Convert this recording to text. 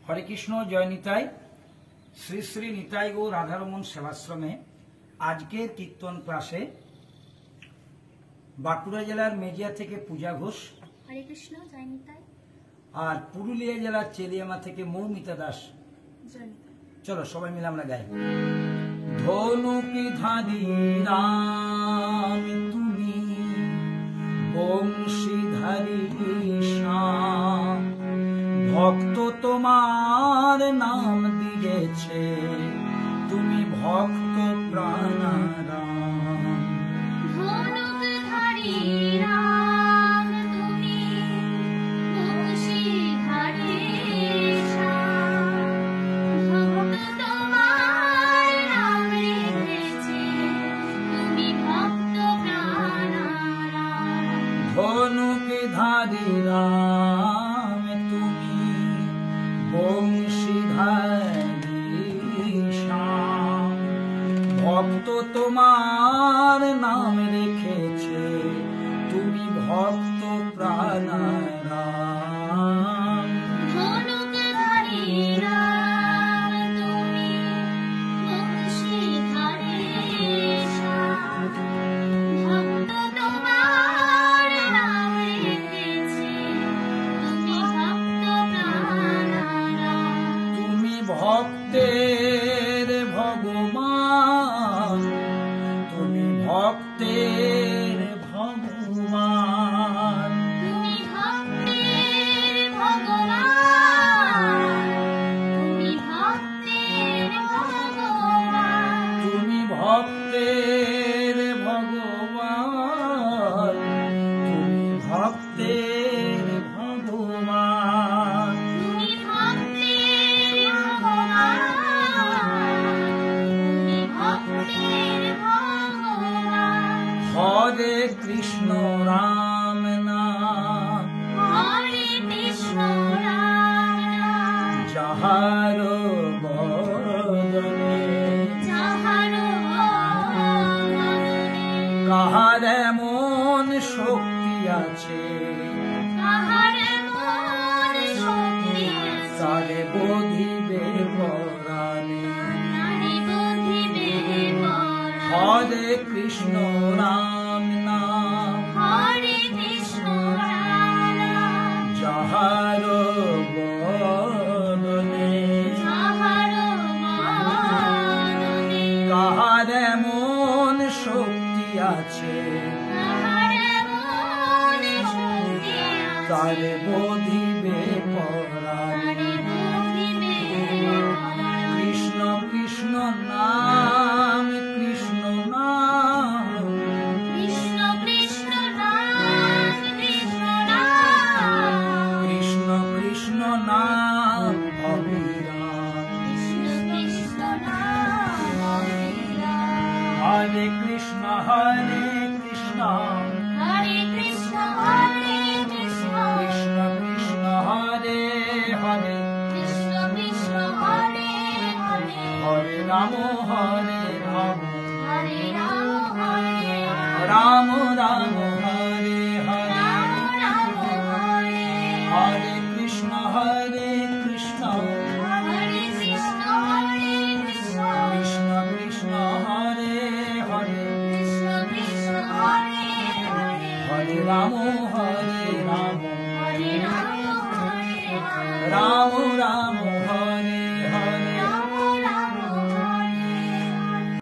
हरे कृष्ण जय निताई। श्री श्री निताई गौ राधारमन सेवाश्रमे आजकेर कीर्तन क्लासे बांकुड़ा जिलार मेजिया थेके पूजा घोष, हरे कृष्ण जय निताई, और पुरुलिया जिलार चेलियामा थेके मौमिता दास जय निताई। चलो सबाई मिले आमरा गाई। धनुकधारी राम तुमी बंशीधारी श्याम, भक्त तोमार नाम दिएছে তুমি ভক্ত প্রাণারাম। ধনুকধারী রাম তুমি বংশীধারী শ্যাম, ভক্ত তোমার নাম রেখেছে তুমি ভক্ত প্রাণারাম। ধনুকধারী রাম তুমি বংশীধারী শ্যাম, ভক্ত তোমার নাম রেখেছে তুমি ভক্ত প্রাণারাম। ধনুকধারী রাম তুমি বংশীধারী শ্যাম, ভক্ত তোমার নাম রেখেছে তুমি ভক্ত প্রাণারাম। তুমি ভক্তের ভগবান, তুমি ভক্তের ভগবান, তুমি ভক্তের ভগবান, তুমি ভক্তের ভগবান, তুমি ভক্তের ভগবান, তুমি ভক্তের ভগবান। তুমি ভক্তের ভগবান, তুমি ভক্তের ভগবান। হরে কৃষ্ণ রাম নাম, হরে কৃষ্ণ রাম নাম, যাহার বদনে যাহার বদনে কাহার এমন শক্তি আছে, কাহার এমন শক্তি আছে, তারে বোধিবে পরাণে। তারে বোধিবে পরাণে। হরে কৃষ্ণ রাম নাম, হরে কৃষ্ণ রাম নাম, যাহার বদনে যাহার বদনে কাহার এমন শক্তি আছে, কাহার এমন শক্তি আছে, তারে বোধিবে পরাণে। তারে বোধিবে পরাণে। কৃষ্ণ কৃষ্ণ নাম, কৃষ্ণ নাম, কৃষ্ণ কৃষ্ণ নাম, কৃষ্ণ নাম, কৃষ্ণ কৃষ্ণ নাম অবিরাম। কৃষ্ণ কৃষ্ণ নাম অবিরাম। হরে কৃষ্ণ হরে কৃষ্ণ, হরে কৃষ্ণ হরে কৃষ্ণ, কৃষ্ণ কৃষ্ণ হরে হরে, কৃষ্ণ কৃষ্ণ হরে হরে, হরে রাম হরে রাম, হরে রাম হরে রাম রাম হরে হরে। রাম রাম হরে হরে কৃষ্ণ হরে কৃষ্ণ, হরে কৃষ্ণ হরে কৃষ্ণ, কৃষ্ণ কৃষ্ণ হরে হরে, কৃষ্ণ কৃষ্ণ হরে হরে, হরে রাম হরে রাম, হরে রাম হরে রাম রাম